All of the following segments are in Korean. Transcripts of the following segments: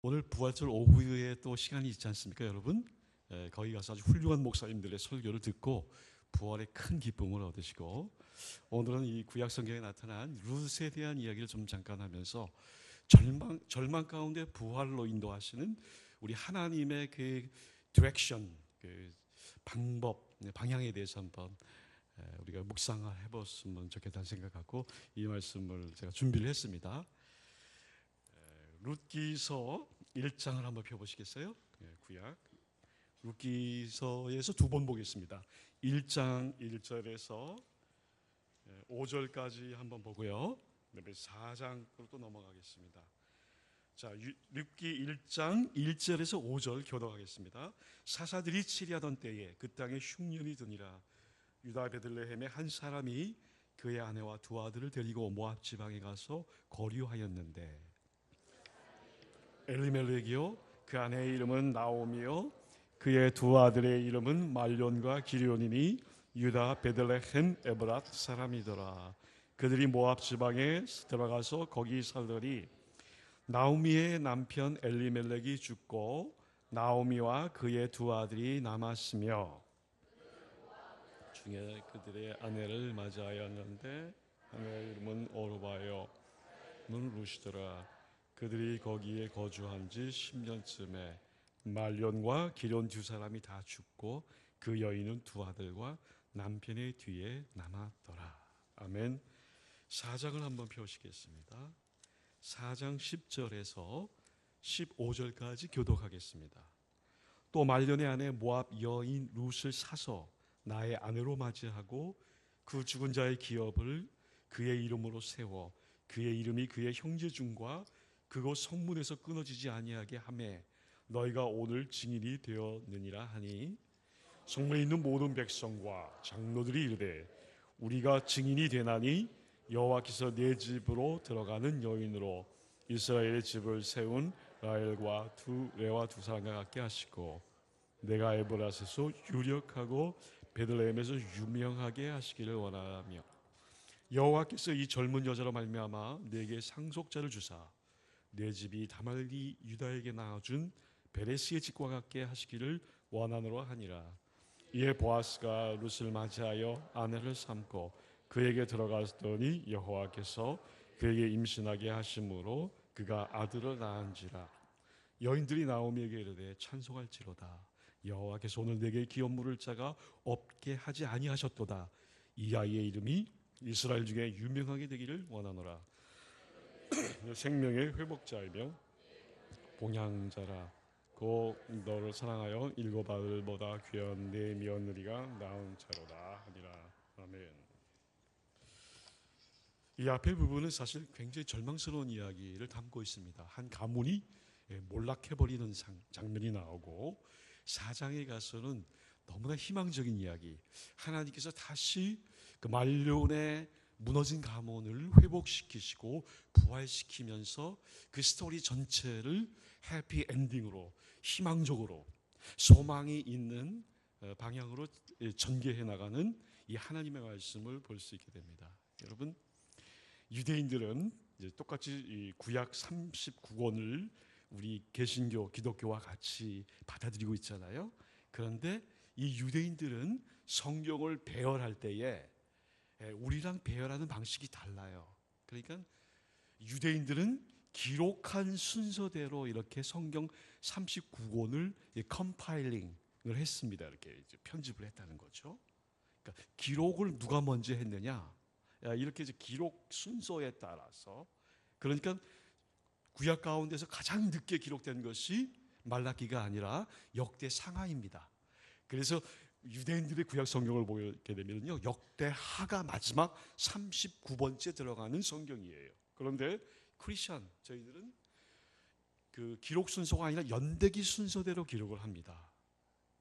오늘 부활절 오후에 또 시간이 있지 않습니까, 여러분? 거기 가서 아주 훌륭한 목사님들의 설교를 듣고 부활의 큰 기쁨을 얻으시고, 오늘은 이 구약 성경에 나타난 룻에 대한 이야기를 좀 잠깐 하면서 절망 가운데 부활로 인도하시는 우리 하나님의 그 디렉션, 그 방법, 방향에 대해서 한번 우리가 묵상을 해봤으면 좋겠다는 생각하고 이 말씀을 제가 준비를 했습니다. 룻기서 1장을 한번 펴보시겠어요? 구약 룻기서에서 두 번 보겠습니다. 1장 1절에서 5절까지 한번 보고요. 그다음에 4장으로 또 넘어가겠습니다. 자, 룻기 1장 1절에서 5절 교독하겠습니다. 사사들이 치리하던 때에 그 땅에 흉년이 드니라. 유다 베들레헴에 한 사람이 그의 아내와 두 아들을 데리고 모압 지방에 가서 거류하였는데 엘리멜렉이요 그 아내의 이름은 나오미요 그의 두 아들의 이름은 말론과 기리온이니 유다 베들레헴 에브랏 사람이더라. 그들이 모압 지방에 들어가서 거기 살더니 나오미의 남편 엘리멜렉이 죽고 나오미와 그의 두 아들이 남았으며 중에 그들의 아내를 맞이하였는데 아내의 이름은 오르바요 문 루시더라. 그들이 거기에 거주한 지 10년쯤에 말론과 기럨 두 사람이 다 죽고 그 여인은 두 아들과 남편의 뒤에 남았더라. 아멘. 4장을 한번 펴시겠습니다. 4장 10절에서 15절까지 교독하겠습니다. 또 말론의 아내 모압 여인 룻을 사서 나의 아내로 맞이하고 그 죽은 자의 기업을 그의 이름으로 세워 그의 이름이 그의 형제 중과 그곳 성문에서 끊어지지 아니하게 하매 너희가 오늘 증인이 되었느니라 하니 성문에 있는 모든 백성과 장로들이 이르되 우리가 증인이 되나니 여호와께서 내 집으로 들어가는 여인으로 이스라엘의 집을 세운 라헬과 레와 두 사람과 같게 하시고 내가 에브라스에서 유력하고 베들레헴에서 유명하게 하시기를 원하며 여호와께서 이 젊은 여자로 말미암아 내게 상속자를 주사 내 집이 다말리 유다에게 낳아준 베레스의 집과 같게 하시기를 원하노라 하니라. 이에 보아스가 룻을 맞이하여 아내를 삼고 그에게 들어갔더니 여호와께서 그에게 임신하게 하심으로 그가 아들을 낳은지라. 여인들이 나오미에게 이르되 찬송할지로다. 여호와께서 오늘 내게 기업 물을 자가 없게 하지 아니하셨도다. 이 아이의 이름이 이스라엘 중에 유명하게 되기를 원하노라. 생명의 회복자이며 봉양자라. 곧 너를 사랑하여 일곱 아들보다 귀한 내 며느리가 낳은 자로다 하니라. 아멘. 이 앞의 부분은 사실 굉장히 절망스러운 이야기를 담고 있습니다. 한 가문이 몰락해버리는 장면이 나오고 4장에 가서는 너무나 희망적인 이야기, 하나님께서 다시 그 말론의 무너진 가문을 회복시키시고 부활시키면서 그 스토리 전체를 해피 엔딩으로 희망적으로 소망이 있는 방향으로 전개해 나가는 이 하나님의 말씀을 볼 수 있게 됩니다. 여러분, 유대인들은 이제 똑같이 이 구약 39권을 우리 개신교 기독교와 같이 받아들이고 있잖아요. 그런데 이 유대인들은 성경을 배열할 때에 우리랑 배열하는 방식이 달라요. 그러니까 유대인들은 기록한 순서대로 이렇게 성경 39권을 컴파일링을 했습니다. 이렇게 편집을 했다는 거죠. 그러니까 기록을 누가 먼저 했느냐? 이렇게 이제 기록 순서에 따라서, 그러니까 구약 가운데서 가장 늦게 기록된 것이 말라기가 아니라 역대 상하입니다. 그래서 유대인들의 구약 성경을 보게 되면요, 역대하가 마지막 39번째 들어가는 성경이에요. 그런데 크리스천 저희들은 그 기록 순서가 아니라 연대기 순서대로 기록을 합니다.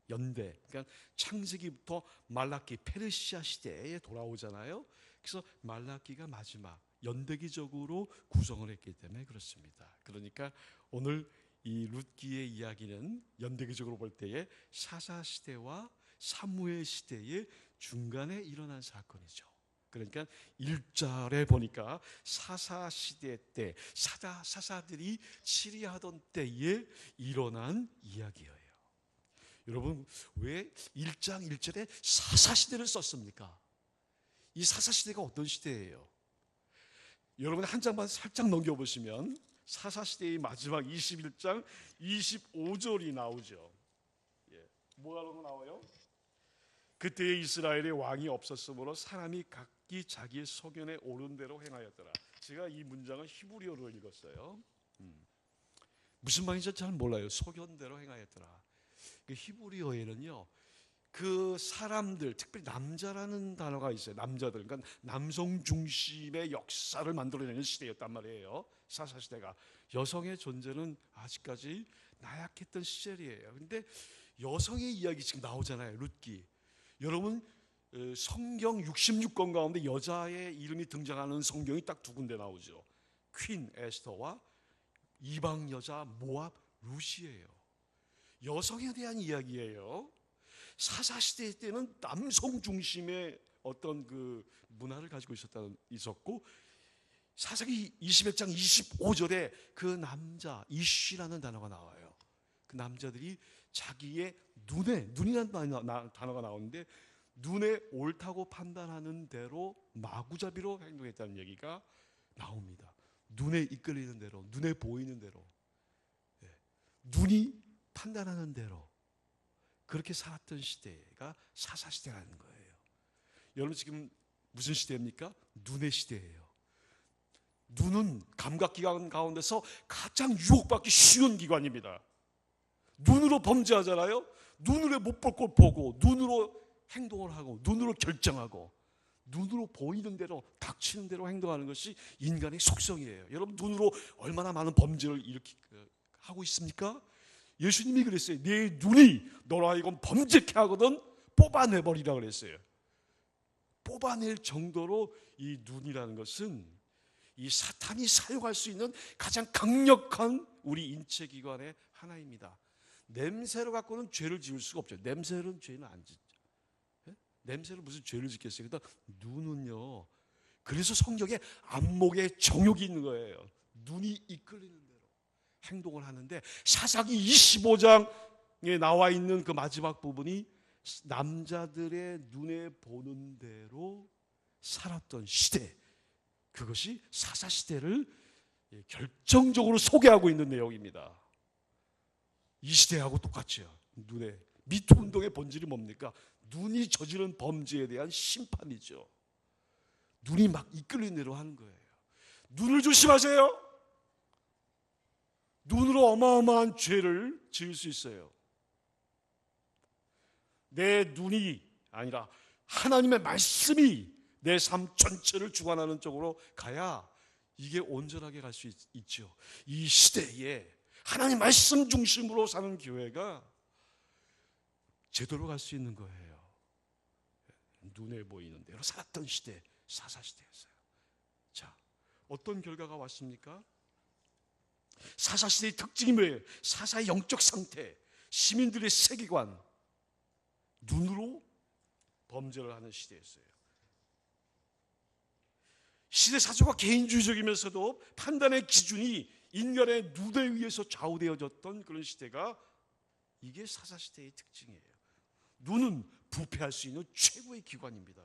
연대, 그러니까 창세기부터 말라기 페르시아 시대에 돌아오잖아요. 그래서 말라기가 마지막 연대기적으로 구성을 했기 때문에 그렇습니다. 그러니까 오늘 이 룻기의 이야기는 연대기적으로 볼 때에 사사 시대와 사무엘 시대의 중간에 일어난 사건이죠. 그러니까 1절에 보니까 사사시대 때 사사들이 치리하던 때에 일어난 이야기예요. 여러분, 왜 1장 1절에 사사시대를 썼습니까? 이 사사시대가 어떤 시대예요? 여러분 한 장만 살짝 넘겨보시면 사사시대의 마지막 21장 25절이 나오죠. 뭐라고 나와요? 그때의 이스라엘의 왕이 없었으므로 사람이 각기 자기의 소견에 오른 대로 행하였더라. 제가 이 문장을 히브리어로 읽었어요. 무슨 말인지 잘 몰라요. 소견대로 행하였더라. 그 히브리어에는요, 그 사람들, 특별히 남자라는 단어가 있어요. 남자들, 그러니까 남성 중심의 역사를 만들어내는 시대였단 말이에요. 사사시대가. 여성의 존재는 아직까지 나약했던 시절이에요. 근데 여성의 이야기 지금 나오잖아요. 룻기. 여러분, 성경 66권 가운데 여자의 이름이 등장하는 성경이 딱 두 군데 나오죠. 퀸 에스더와 이방 여자 모압 룻이에요. 여성에 대한 이야기예요. 사사시대 때는 남성 중심의 어떤 그 문화를 가지고 있었고, 사사기 21장 25절에 그 남자 이쉬라는 단어가 나와요. 그 남자들이 자기의 눈이라는 단어가 나오는데, 눈에 옳다고 판단하는 대로 마구잡이로 행동했다는 얘기가 나옵니다. 눈에 이끌리는 대로, 눈에 보이는 대로, 눈이 판단하는 대로 그렇게 살았던 시대가 사사시대라는 거예요. 여러분 지금 무슨 시대입니까? 눈의 시대예요. 눈은 감각기관 가운데서 가장 유혹받기 쉬운 기관입니다. 눈으로 범죄하잖아요. 눈으로 못 볼 걸 보고, 눈으로 행동을 하고, 눈으로 결정하고, 눈으로 보이는 대로, 닥치는 대로 행동하는 것이 인간의 속성이에요. 여러분 눈으로 얼마나 많은 범죄를 하고 있습니까? 예수님이 그랬어요. 네 눈이 너로 하여금 범죄케 하거든 뽑아내버리라 그랬어요. 뽑아낼 정도로 이 눈이라는 것은 이 사탄이 사용할 수 있는 가장 강력한 우리 인체기관의 하나입니다. 냄새로 갖고는 죄를 지을 수가 없죠. 냄새로는 죄는 안 짓죠. 냄새로 무슨 죄를 짓겠어요. 그러니까 눈은요, 그래서 성경에 안목에 정욕이 있는 거예요. 눈이 이끌리는 대로 행동을 하는데, 사사기 25장에 나와 있는 그 마지막 부분이 남자들의 눈에 보는 대로 살았던 시대, 그것이 사사시대를 결정적으로 소개하고 있는 내용입니다. 이 시대하고 똑같죠. 눈에, 미투 운동의 본질이 뭡니까? 눈이 저지른 범죄에 대한 심판이죠. 눈이 막 이끌리는 대로 하는 거예요. 눈을 조심하세요. 눈으로 어마어마한 죄를 지을 수 있어요. 내 눈이 아니라 하나님의 말씀이 내 삶 전체를 주관하는 쪽으로 가야 이게 온전하게 갈 수 있죠. 이 시대에 하나님 말씀 중심으로 사는 교회가 제대로 갈 수 있는 거예요. 눈에 보이는 대로 살았던 시대, 사사시대였어요. 자, 어떤 결과가 왔습니까? 사사시대의 특징이 뭐예요? 사사의 영적 상태, 시민들의 세계관, 눈으로 범죄를 하는 시대였어요. 시대 사조가 개인주의적이면서도 판단의 기준이 인간의 눈에 의해서 좌우되어졌던 그런 시대가, 이게 사사시대의 특징이에요. 눈은 부패할 수 있는 최고의 기관입니다.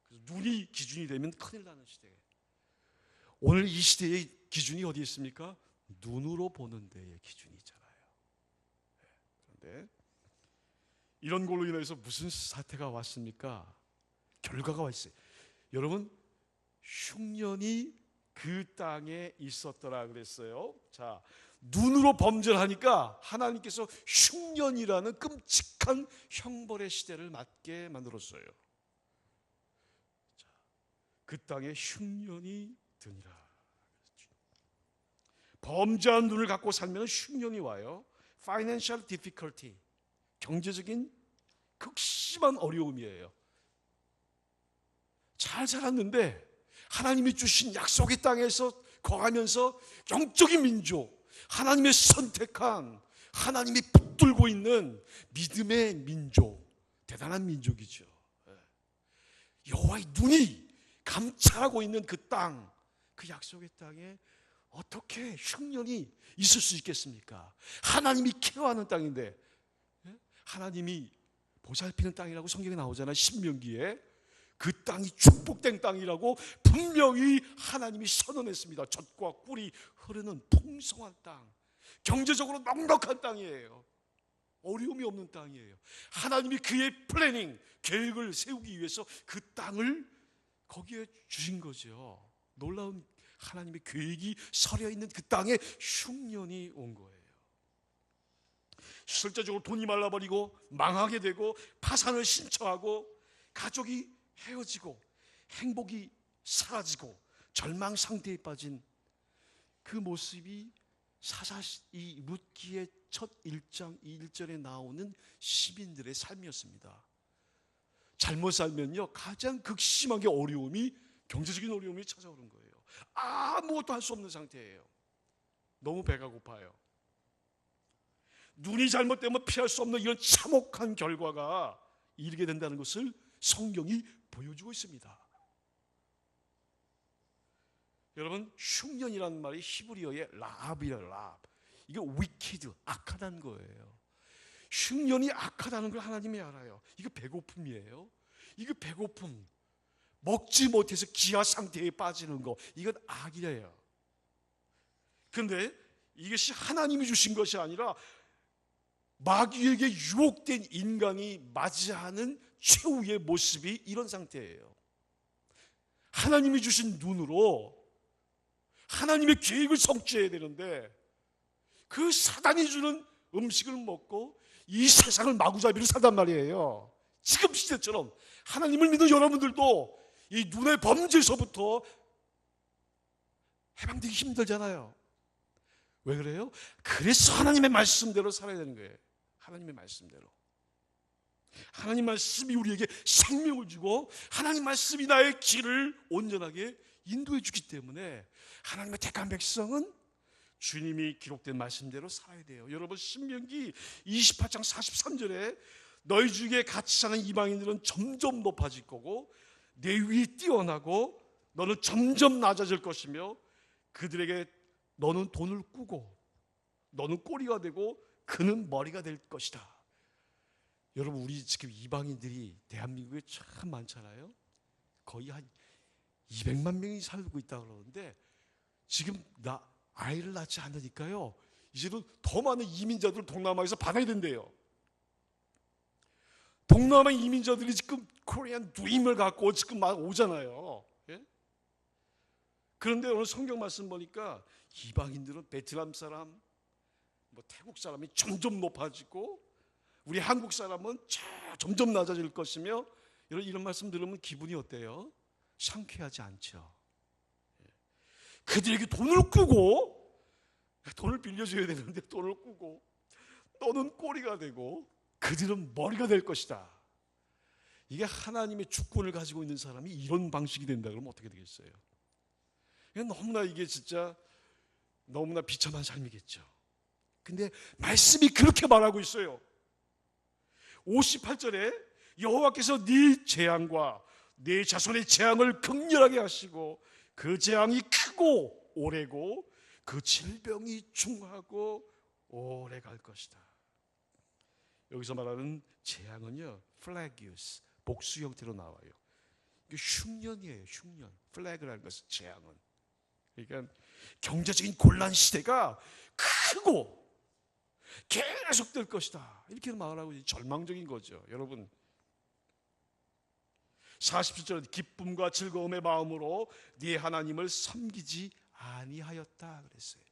그래서 눈이 기준이 되면 큰일 나는 시대. 오늘 이 시대의 기준이 어디 있습니까? 눈으로 보는 데의 기준이 있잖아요. 그런데 이런 걸로 인해서 무슨 사태가 왔습니까? 결과가 왔어요. 여러분, 흉년이 그 땅에 있었더라 그랬어요. 자, 눈으로 범죄를 하니까 하나님께서 흉년이라는 끔찍한 형벌의 시대를 맞게 만들었어요. 자, 그 땅에 흉년이 드니라. 범죄한 눈을 갖고 살면 흉년이 와요. Financial difficulty, 경제적인 극심한 어려움이에요. 잘 살았는데 하나님이 주신 약속의 땅에서 거하면서 영적인 민족, 하나님의 선택한, 하나님이 붙들고 있는 믿음의 민족, 대단한 민족이죠. 여호와의 눈이 감찰하고 있는 그 땅, 그 약속의 땅에 어떻게 흉년이 있을 수 있겠습니까? 하나님이 케어하는 땅인데, 하나님이 보살피는 땅이라고 성경에 나오잖아요. 신명기에. 그 땅이 축복된 땅이라고 분명히 하나님이 선언했습니다. 젖과 꿀이 흐르는 풍성한 땅, 경제적으로 넉넉한 땅이에요. 어려움이 없는 땅이에요. 하나님이 그의 플래닝, 계획을 세우기 위해서 그 땅을 거기에 주신 거죠. 놀라운 하나님의 계획이 서려 있는 그 땅에 흉년이 온 거예요. 실제적으로 돈이 말라버리고 망하게 되고 파산을 신청하고 가족이 헤어지고 행복이 사라지고 절망 상태에 빠진 그 모습이 이 룻기의 첫 1장 1절에 나오는 시민들의 삶이었습니다. 잘못 살면요, 가장 극심하게 어려움이, 경제적인 어려움이 찾아오는 거예요. 아무것도 할 수 없는 상태예요. 너무 배가 고파요. 눈이 잘못되면 피할 수 없는 이런 참혹한 결과가 이르게 된다는 것을 성경이 보여주고 있습니다. 여러분, 흉년이라는 말이 히브리어의 라합이에요. 라합. 이게 wicked, 악하다는 거예요. 흉년이 악하다는 걸 하나님이 알아요. 이거 배고픔이에요. 이거 배고픔, 먹지 못해서 기아 상태에 빠지는 거, 이건 악이에요. 그런데 이것이 하나님이 주신 것이 아니라 마귀에게 유혹된 인간이 맞이하는 최후의 모습이 이런 상태예요. 하나님이 주신 눈으로 하나님의 계획을 성취해야 되는데 그 사단이 주는 음식을 먹고 이 세상을 마구잡이로 산단 말이에요. 지금 시대처럼 하나님을 믿는 여러분들도 이 눈의 범죄에서부터 해방되기 힘들잖아요. 왜 그래요? 그래서 하나님의 말씀대로 살아야 되는 거예요. 하나님의 말씀대로. 하나님 말씀이 우리에게 생명을 주고 하나님 말씀이 나의 길을 온전하게 인도해 주기 때문에 하나님의 택한 백성은 주님이 기록된 말씀대로 살아야 돼요. 여러분, 신명기 28장 43절에 너희 중에 같이 사는 이방인들은 점점 높아질 거고 내 위에 뛰어나고 너는 점점 낮아질 것이며 그들에게 너는 돈을 꾸고 너는 꼬리가 되고 그는 머리가 될 것이다. 여러분, 우리 지금 이방인들이 대한민국에 참 많잖아요. 거의 한 200만 명이 살고 있다고 그러는데 지금 아이를 낳지 않으니까요, 이제는 더 많은 이민자들을 동남아에서 받아야 된대요. 동남아 이민자들이 지금 코리안 드림을 갖고 지금 막 오잖아요. 예? 그런데 오늘 성경 말씀 보니까 이방인들은 베트남 사람, 태국 사람이 점점 높아지고 우리 한국 사람은 점점 낮아질 것이며, 이런 말씀 들으면 기분이 어때요? 상쾌하지 않죠. 그들에게 돈을 꾸고, 돈을 빌려줘야 되는데 돈을 꾸고 너는 꼬리가 되고 그들은 머리가 될 것이다. 이게 하나님의 주권을 가지고 있는 사람이 이런 방식이 된다 그러면 어떻게 되겠어요? 너무나 이게 진짜 너무나 비참한 삶이겠죠. 근데 말씀이 그렇게 말하고 있어요. 58절에 여호와께서 네 재앙과 네 자손의 재앙을 극렬하게 하시고 그 재앙이 크고 오래고 그 질병이 중하고 오래 갈 것이다. 여기서 말하는 재앙은요, 플래기우스, 복수 형태로 나와요. 이게 흉년이에요. 흉년. 플래그라는 것은 재앙은. 그러니까 경제적인 곤란 시대가 크고 계속될 것이다. 이렇게 말하고 절망적인 거죠. 여러분, 47절에 기쁨과 즐거움의 마음으로 네 하나님을 섬기지 아니하였다 그랬어요.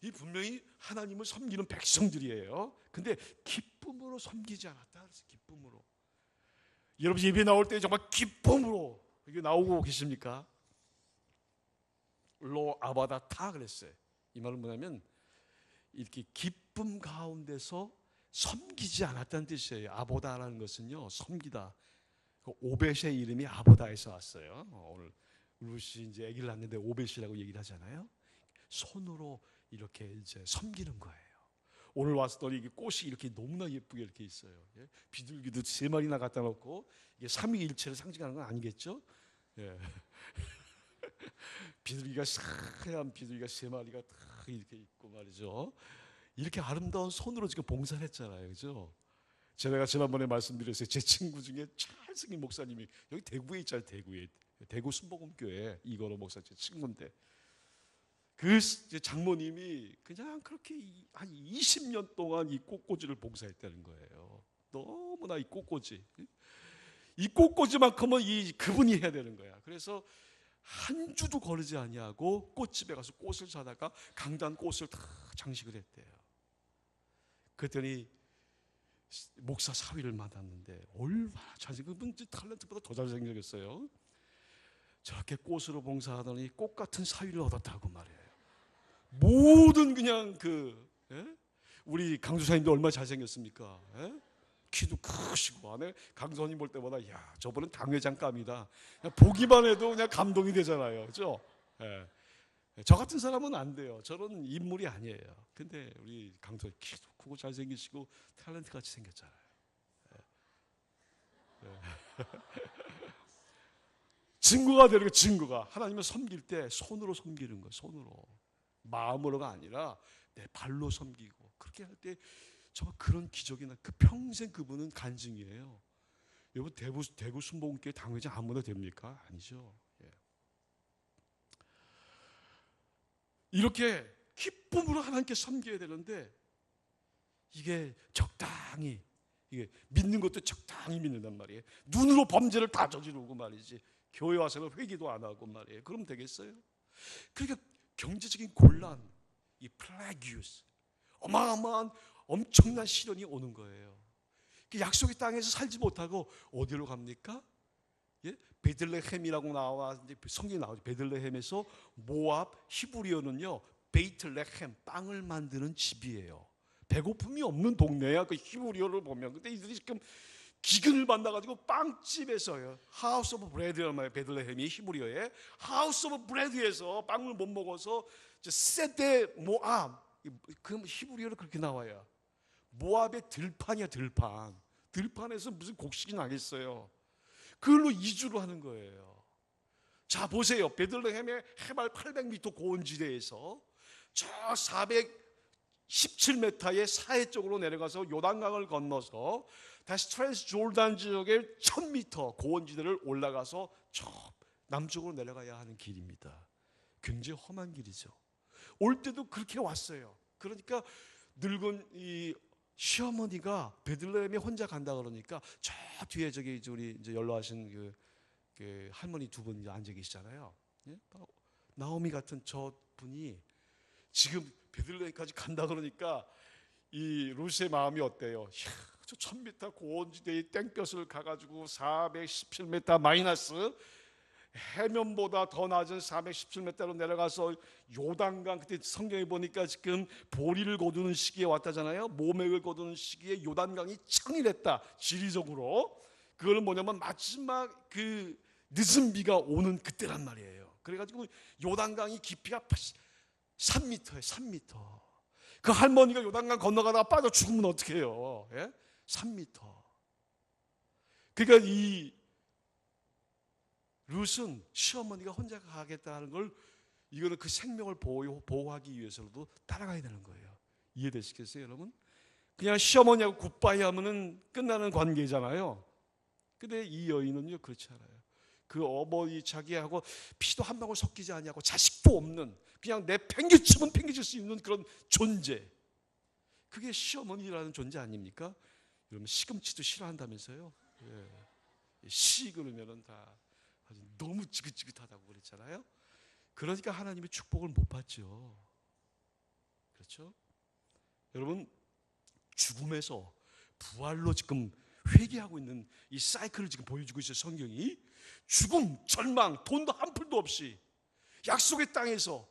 이 분명히 하나님을 섬기는 백성들이에요. 근데 기쁨으로 섬기지 않았다 그랬어요. 기쁨으로. 여러분, 예배 나올 때 정말 기쁨으로 이게 나오고 계십니까? 로 아바다타 그랬어요. 이 말은 뭐냐면 이렇게 기쁨 가운데서 섬기지 않았다는 뜻이에요. 아보다라는 것은요, 섬기다. 오벳의 이름이 아보다에서 왔어요. 오늘 루시 이제 아기를 낳는데 오벳이라고 얘기를 하잖아요. 손으로 이렇게 이제 섬기는 거예요. 오늘 왔더니 이게 꽃이 이렇게 너무나 예쁘게 이렇게 있어요. 예? 비둘기도 3마리나 갖다 놓고 이게 삼위일체를 상징하는 건 아니겠죠? 예. 비둘기가 하얀 비둘기가 3마리가 딱 이렇게 있고 말이죠. 이렇게 아름다운 손으로 지금 봉사를 했잖아요, 그죠? 제가 지난번에 말씀드렸어요. 제 친구 중에 찰승인 목사님이 여기 대구에 있잖아요. 대구 순복음교회 이건호 목사 제 친구인데 그 장모님이 그냥 그렇게 한 20년 동안 이 꽃꽂이를 봉사했다는 거예요. 너무나 이 꽃꽂이만큼은 그분이 해야 되는 거야. 그래서 한 주도 거르지 아니하고 꽃집에 가서 꽃을 사다가 강단 꽃을 다 장식을 했대요. 그랬더니 목사 사위를 만났는데 얼마나 잘생긴 탤런트보다 더 잘생겼어요. 저렇게 꽃으로 봉사하더니 꽃 같은 사위를 얻었다고 말이에요. 모든 그냥 우리 강주사님도 얼마나 잘생겼습니까? 예? 키도 크시고 안에 강수님 볼 때마다 야 저분은 당회장감이다. 보기만 해도 그냥 감동이 되잖아요, 그렇죠? 예. 저 같은 사람은 안 돼요. 저런 인물이 아니에요. 근데 우리 강수님 키도 크고 잘생기시고 탤런트 같이 생겼잖아요. 예. 증거가 되는 거 증거가 하나님을 섬길 때 손으로 섬기는 거예요. 손으로 마음으로가 아니라 내 발로 섬기고 그렇게 할 때 정말 그런 기적이나 그 평생 그분은 간증이에요. 여러분 대구 순복음교회 당회장 아무나 됩니까? 아니죠. 예. 이렇게 기쁨으로 하나님께 섬겨야 되는데 이게 적당히 이게 믿는 것도 적당히 믿는단 말이에요. 눈으로 범죄를 다 저지르고 말이지 교회 와서는 회개도 안 하고 말이에요. 그럼 되겠어요? 그러니까 경제적인 곤란, 이 플래기우스 어마어마한 엄청난 시련이 오는 거예요. 약속의 땅에서 살지 못하고 어디로 갑니까? 예? 베들레헴이라고 나와 성경에 나오죠. 베들레헴에서 모압 히브리어는요 베이틀레헴 빵을 만드는 집이에요. 배고픔이 없는 동네야. 그 히브리어를 보면 근데 이들이 지금 기근을 만나가지고 빵집에서요 하우스 오브 브레드란 말이에요. 베들레헴이 히브리어에 하우스 오브 브레드에서 빵을 못 먹어서 세데 모압 그 히브리어로 그렇게 나와요. 모압의 들판이야. 들판에서 무슨 곡식이 나겠어요. 그걸로 이주를 하는 거예요. 자 보세요. 베들레헴의 해발 800m 고원지대에서 저 417m의 사해 쪽으로 내려가서 요단강을 건너서 다시 트랜스 조르단 지역의 1000m 고원지대를 올라가서 저 남쪽으로 내려가야 하는 길입니다. 굉장히 험한 길이죠. 올 때도 그렇게 왔어요. 그러니까 늙은 이 시어머니가 베들레헴에 혼자 간다 그러니까 저 뒤에 저기 우리 이제 연로하신 그 할머니 두 분이 앉아 계시잖아요. 예? 나오미 같은 저 분이 지금 베들레헴까지 간다 그러니까 이 루스의 마음이 어때요? 이야, 저 1000m 고원지대의 땡볕을 가가지고 417m 마이너스 해면보다 더 낮은 417m로 내려가서 요단강 그때 성경에 보니까 지금 보리를 거두는 시기에 왔다잖아요. 모맥을 거두는 시기에 요단강이 청일했다. 지리적으로 그거는 뭐냐면 마지막 그 늦은 비가 오는 그때란 말이에요. 그래가지고 요단강이 깊이가 3m예요. 3m. 그 할머니가 요단강 건너가다가 빠져 죽으면 어떻게 해요? 예? 3m. 그러니까 이 룻은 시어머니가 혼자 가겠다는 걸 이거는 그 생명을 보호하기 위해서라도 따라가야 되는 거예요. 이해되시겠어요, 여러분? 그냥 시어머니하고 굿바이 하면은 끝나는 관계잖아요. 근데 이 여인은요 그렇지 않아요. 그 어머니 자기하고 피도 한 방울 섞이지 않냐고 자식도 없는 그냥 내 팽개치면 팽개칠 수 있는 그런 존재. 그게 시어머니라는 존재 아닙니까? 여러분 시금치도 싫어한다면서요? 예. 시 그러면은 다 너무 지긋지긋하다고 그랬잖아요. 그러니까 하나님의 축복을 못 받죠. 그렇죠? 여러분 죽음에서 부활로 지금 회귀하고 있는 이 사이클을 지금 보여주고 있어요. 성경이 죽음, 절망, 돈도 한 푼도 없이 약속의 땅에서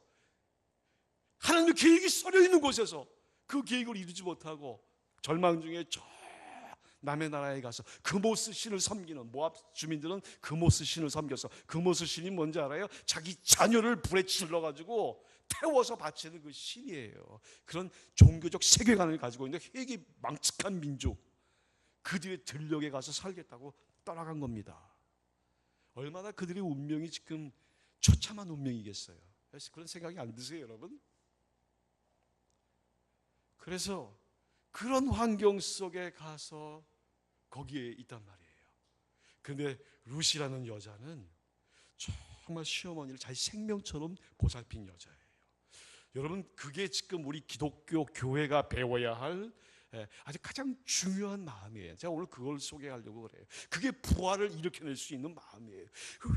하나님의 계획이 서려 있는 곳에서 그 계획을 이루지 못하고 절망 중에 저 남의 나라에 가서 그모스 신을 섬기는 모압 주민들은 그모스 신을 섬겨서 그모스 신이 뭔지 알아요? 자기 자녀를 불에 질러가지고 태워서 바치는 그 신이에요. 그런 종교적 세계관을 가지고 있는 회기망측한 민족, 그들의 들녘에 가서 살겠다고 떠나간 겁니다. 얼마나 그들의 운명이 지금 처참한 운명이겠어요. 그런 생각이 안 드세요, 여러분? 그래서 그런 환경 속에 가서 거기에 있단 말이에요. 그런데 룻이라는 여자는 정말 시어머니를 자기 생명처럼 보살핀 여자예요. 여러분, 그게 지금 우리 기독교 교회가 배워야 할 아주 가장 중요한 마음이에요. 제가 오늘 그걸 소개하려고 그래요. 그게 부활을 일으켜낼 수 있는 마음이에요.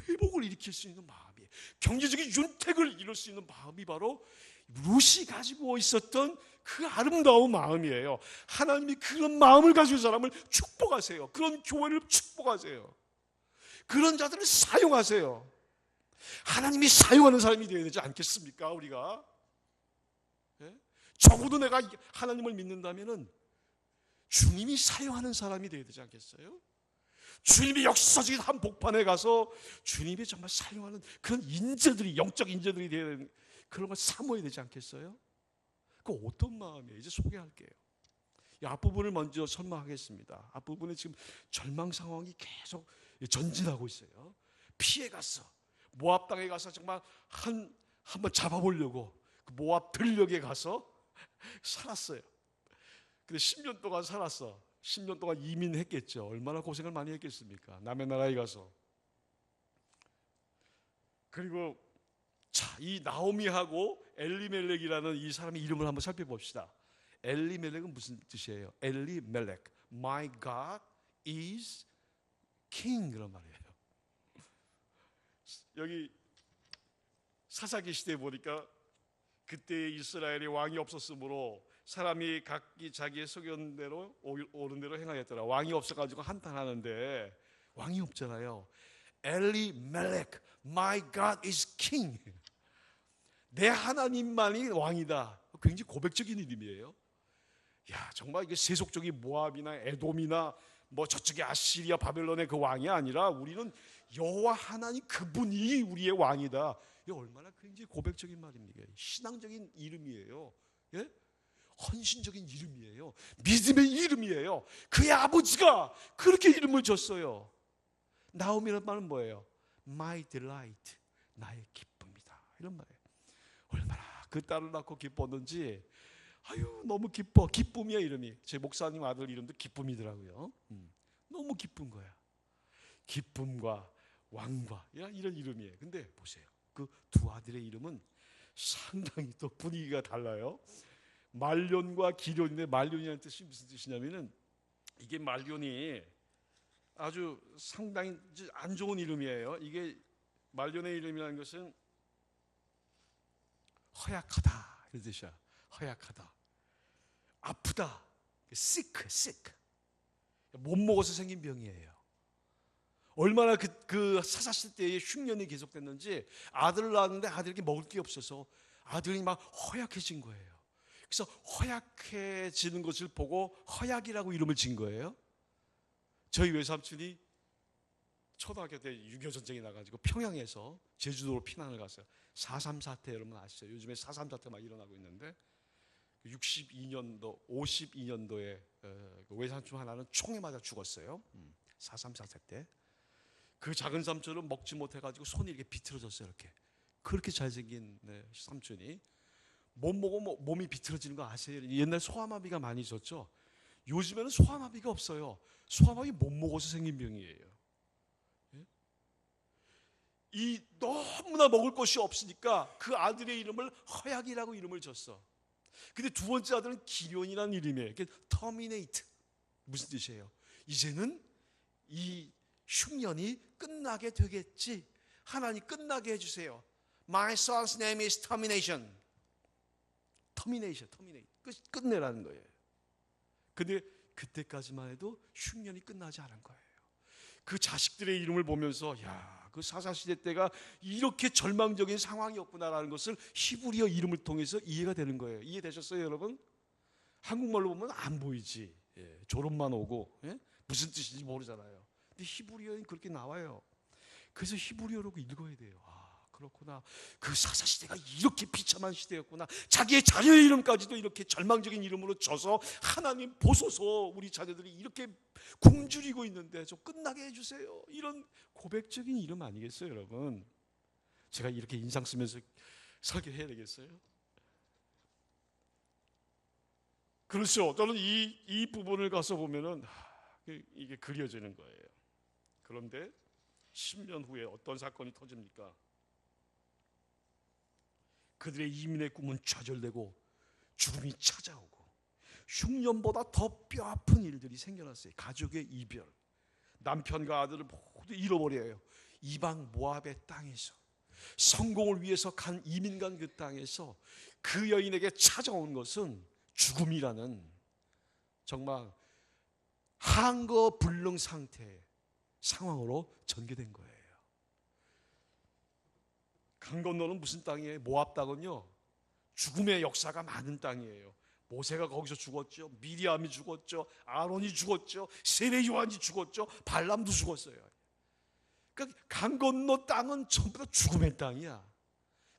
회복을 일으킬 수 있는 마음이에요. 경제적인 윤택을 이룰 수 있는 마음이 바로 룻이 가지고 있었던 그 아름다운 마음이에요. 하나님이 그런 마음을 가지고 사람을 축복하세요. 그런 교회를 축복하세요. 그런 자들을 사용하세요. 하나님이 사용하는 사람이 되어야 되지 않겠습니까, 우리가? 적어도 내가 하나님을 믿는다면은 주님이 사용하는 사람이 되어야 되지 않겠어요? 주님이 역사적인 한 복판에 가서 주님이 정말 사용하는 그런 인재들이, 영적 인재들이 되어야 되는, 그런 걸 사모해야 되지 않겠어요? 그 어떤 마음이에요? 이제 소개할게요. 이 앞부분을 먼저 설명하겠습니다. 앞부분에 지금 절망 상황이 계속 전진하고 있어요. 피해갔어. 모압 땅에 가서 정말 한번 잡아보려고 그 모압 들녘에 가서 살았어요. 근데 10년 동안 살았어. 10년 동안 이민했겠죠. 얼마나 고생을 많이 했겠습니까? 남의 나라에 가서. 그리고 자, 이 나오미하고 엘리멜렉이라는 이 사람의 이름을 한번 살펴봅시다. 엘리멜렉은 무슨 뜻이에요? 엘리멜렉, My God is King, 그런 말이에요. 여기 사사기 시대에 보니까 그때 이스라엘에 왕이 없었으므로 사람이 각기 자기의 소견대로 옳은 대로 행하였더라. 왕이 없어가지고 한탄하는데 왕이 없잖아요. 엘리멜렉, My God is King. 내 하나님만이 왕이다. 굉장히 고백적인 이름이에요. 야, 정말 이게 세속적인 모압이나 에돔이나 뭐 저쪽에 아시리아 바벨론의 그 왕이 아니라 우리는 여호와 하나님 그분이 우리의 왕이다. 이게 얼마나 굉장히 고백적인 말입니까? 신앙적인 이름이에요. 예? 헌신적인 이름이에요. 믿음의 이름이에요. 그의 아버지가 그렇게 이름을 줬어요. 나오미라는 말은 뭐예요? My delight, 나의 기쁨이다. 이런 말이에요. 얼마나 그 딸을 낳고 기뻤는지, 아유 너무 기뻐. 기쁨이야 이름이. 제 목사님 아들 이름도 기쁨이더라고요. 너무 기쁜 거야. 기쁨과 왕과 이런 이름이에요. 근데 보세요. 그 두 아들의 이름은 상당히 또 분위기가 달라요. 말론과 기련인데, 말론이라는 뜻이 무슨 뜻이냐면은 이게 말론이 아주 상당히 안 좋은 이름이에요. 이게 말론의 이름이라는 것은 허약하다 이런 뜻이야. 허약하다, 아프다, sick. 못 먹어서 생긴 병이에요. 얼마나 그 사사시 때의 흉년이 계속됐는지 아들을 낳았는데 아들에게 먹을 게 없어서 아들이 막 허약해진 거예요. 그래서 허약해지는 것을 보고 허약이라고 이름을 지은 거예요. 저희 외삼촌이 초등학교 때 6.25 전쟁이 나가지고 평양에서 제주도로 피난을 갔어요. 4.3 사태 여러분 아시죠? 요즘에 4.3 사태 막 일어나고 있는데 62년도, 52년도에 외삼촌 하나는 총에 맞아 죽었어요. 4.3 사태 때. 그 작은 삼촌은 먹지 못해가지고 손이 이렇게 비틀어졌어요. 이렇게. 그렇게 잘생긴 삼촌이 못 먹으면 몸이 비틀어지는 거 아세요? 옛날 소아마비가 많이 있었죠. 요즘에는 소아마비가 없어요. 소아마비 못 먹어서 생긴 병이에요. 예? 이 너무나 먹을 것이 없으니까 그 아들의 이름을 허약이라고 이름을 줬어. 근데 두 번째 아들은 기련이라는 이름이에요. terminate. 무슨 뜻이에요? 이제는 이 흉년이 끝나게 되겠지. 하나님 끝나게 해주세요. My son's name is termination. terminate. 끝내라는 거예요. 근데 그때까지만 해도 흉년이 끝나지 않은 거예요. 그 자식들의 이름을 보면서 야, 그 사사시대 때가 이렇게 절망적인 상황이었구나라는 것을 히브리어 이름을 통해서 이해가 되는 거예요. 이해되셨어요, 여러분? 한국말로 보면 안 보이지. 졸음만 오고 무슨 뜻인지 모르잖아요. 근데 히브리어는 그렇게 나와요. 그래서 히브리어로 읽어야 돼요. 그렇구나. 그 사사시대가 이렇게 비참한 시대였구나. 자기의 자녀의 이름까지도 이렇게 절망적인 이름으로 져서 하나님 보소서, 우리 자녀들이 이렇게 굶주리고 있는데 좀 끝나게 해주세요. 이런 고백적인 이름 아니겠어요, 여러분? 제가 이렇게 인상 쓰면서 설교해야 되겠어요? 그렇죠. 저는 이 부분을 가서 보면은 이게 그려지는 거예요. 그런데 10년 후에 어떤 사건이 터집니까? 그들의 이민의 꿈은 좌절되고 죽음이 찾아오고 흉년보다 더 뼈아픈 일들이 생겨났어요. 가족의 이별, 남편과 아들을 모두 잃어버려요. 이방 모압의 땅에서 성공을 위해서 간 이민 간 그 땅에서 그 여인에게 찾아온 것은 죽음이라는 정말 한거불능 상태의 상황으로 전개된 거예요. 강 건너는 무슨 땅이에요? 모압 땅은요, 죽음의 역사가 많은 땅이에요. 모세가 거기서 죽었죠. 미리암이 죽었죠. 아론이 죽었죠. 세례 요한이 죽었죠. 발람도 죽었어요. 그러니까 강 건너 땅은 전부 다 죽음의 땅이야.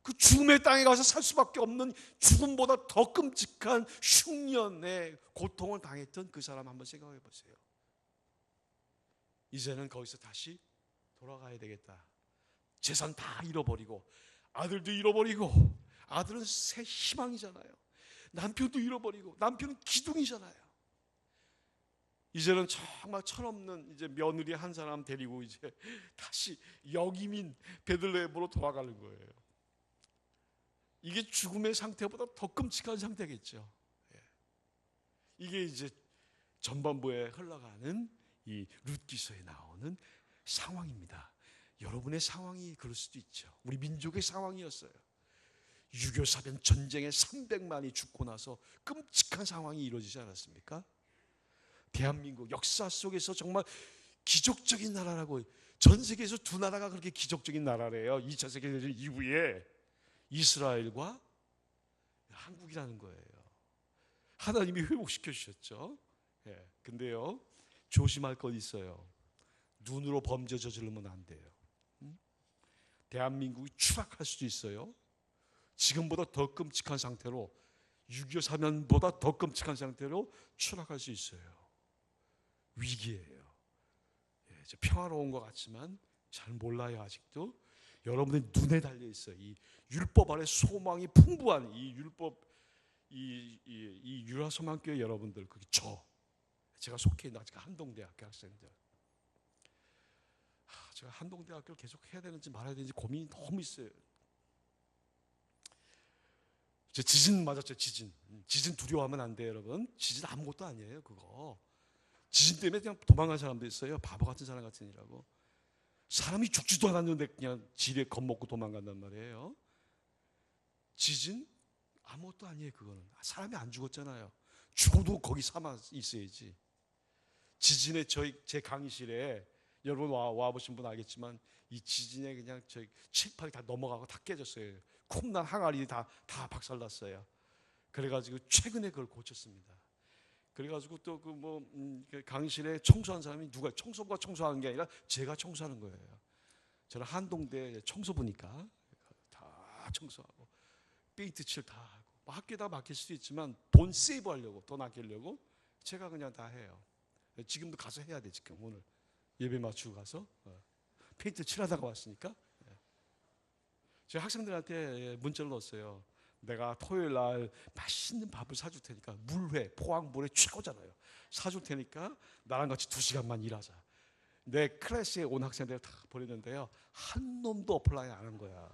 그 죽음의 땅에 가서 살 수밖에 없는 죽음보다 더 끔찍한 흉년의 고통을 당했던 그 사람 한번 생각해 보세요. 이제는 거기서 다시 돌아가야 되겠다. 재산 다 잃어버리고 아들도 잃어버리고, 아들은 새 희망이잖아요. 남편도 잃어버리고, 남편은 기둥이잖아요. 이제는 정말 철없는 이제 며느리 한 사람 데리고 이제 다시 역이민 베들레헴으로 돌아가는 거예요. 이게 죽음의 상태보다 더 끔찍한 상태겠죠. 이게 이제 전반부에 흘러가는 이 룻기서에 나오는 상황입니다. 여러분의 상황이 그럴 수도 있죠. 우리 민족의 상황이었어요. 6.25 사변 전쟁에 300만이 죽고 나서 끔찍한 상황이 이루어지지 않았습니까? 대한민국 역사 속에서 정말 기적적인 나라라고, 전 세계에서 두 나라가 그렇게 기적적인 나라래요. 2차 세계대전 이후에 이스라엘과 한국이라는 거예요. 하나님이 회복시켜 주셨죠. 근데요, 조심할 건 있어요. 눈으로 범죄 저지르면 안 돼요. 대한민국이 추락할 수도 있어요. 지금보다 더 끔찍한 상태로, 6.25 사면보다 더 끔찍한 상태로 추락할 수 있어요. 위기예요. 평화로운 것 같지만 잘 몰라요. 아직도 여러분의 눈에 달려 있어요. 이 율법 아래 소망이 풍부한 이 율법, 이 유라소망교회 여러분들, 그게 제가 속해 있는 아직 한동대학교 학생들. 제가 한동대학교를 계속 해야 되는지 말아야 되는지 고민이 너무 있어요. 지진 맞았죠. 지진 두려워하면 안 돼요, 여러분. 지진 아무것도 아니에요, 그거. 지진 때문에 그냥 도망간 사람도 있어요. 바보 같은 사람 같으니라고. 사람이 죽지도 않았는데 그냥 지뢰 겁먹고 도망간단 말이에요. 지진 아무것도 아니에요. 그거는 사람이 안 죽었잖아요. 죽어도 거기 삼아 있어야지. 지진에 제 강의실에 여러분 와보신 분 알겠지만, 이 지진에 그냥 저희 칠판이 다 넘어가고 다 깨졌어요. 콩난 항아리 다 박살났어요. 그래가지고 최근에 그걸 고쳤습니다. 그래가지고 또 그 강의실에 청소한 사람이 누가, 청소부가 청소하는 게 아니라 제가 청소하는 거예요. 저는 한동대 청소부니까 다 청소하고 페인트 칠 다 하고, 학교에다 맡길 수도 있지만 돈 세이브하려고, 돈 아끼려고 제가 그냥 다 해요. 지금도 가서 해야 돼. 지금 오늘 예배 마치고 가서 페인트 칠하다가 왔으니까. 제가 학생들한테 문자를 넣었어요. 내가 토요일 날 맛있는 밥을 사줄 테니까, 물회, 포항물회 최고잖아요. 사줄 테니까 나랑 같이 2시간만 일하자. 내 클래스에 온 학생들 다 보냈는데요, 한 놈도 어플라이 안 한 거야.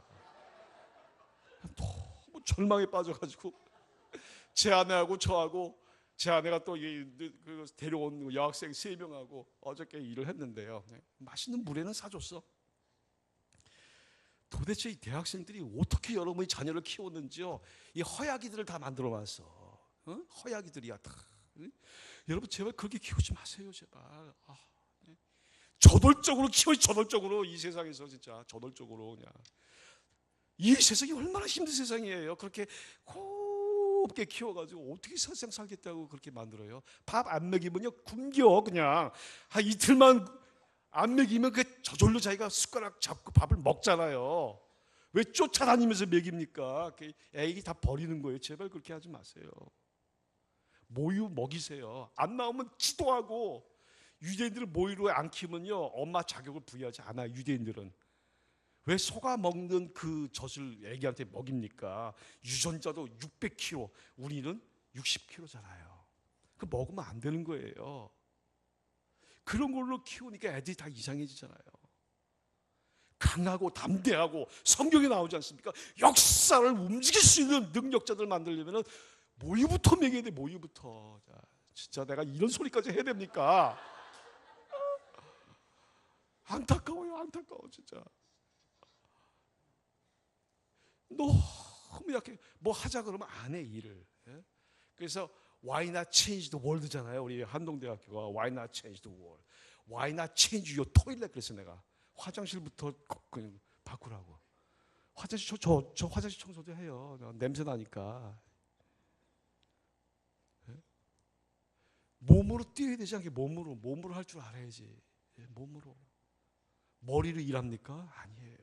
너무 절망에 빠져가지고 제 아내하고 저하고, 제 아내가 또 데려온 여학생 3명하고 어저께 일을 했는데요, 맛있는 물회는 사줬어. 도대체 이 대학생들이 어떻게 여러분의 자녀를 키웠는지요. 이 허약이들을 다 만들어놨어. 허약이들이야 다. 여러분 제발 그렇게 키우지 마세요, 제발. 저돌적으로 키워, 저돌적으로. 이 세상에서 진짜 저돌적으로 그냥. 이 세상이 얼마나 힘든 세상이에요. 그렇게 곱게 키워가지고 어떻게 세상 살겠다고 그렇게 만들어요. 밥 안 먹이면요 굶겨. 그냥 이틀만 안 먹이면 그 저절로 자기가 숟가락 잡고 밥을 먹잖아요. 왜 쫓아다니면서 먹입니까? 애기 다 버리는 거예요. 제발 그렇게 하지 마세요. 모유 먹이세요. 안 나오면 기도하고. 유대인들을 모유로 안 키우면요 엄마 자격을 부여하지 않아요. 유대인들은. 왜 소가 먹는 그 젖을 애기한테 먹입니까? 유전자도 600kg, 우리는 60kg잖아요. 그 먹으면 안 되는 거예요. 그런 걸로 키우니까 애들이 다 이상해지잖아요. 강하고 담대하고, 성경에 나오지 않습니까? 역사를 움직일 수 있는 능력자들 만들려면 모유부터 먹여야 돼. 모유부터. 자, 진짜 내가 이런 소리까지 해야 됩니까? 안타까워요. 안타까워 진짜. 너무 약해. 뭐 하자 그러면 안 해 일을. 그래서 Why not change the world잖아요. 우리 한동대학교가 Why not change the world. Why not change your toilet. 그래서 내가 화장실부터 바꾸라고. 화장실 저 화장실 청소도 해요. 냄새 나니까. 몸으로 뛰어야 되지 않게 몸으로 할 줄 알아야지. 몸으로. 머리로 일합니까? 아니에요.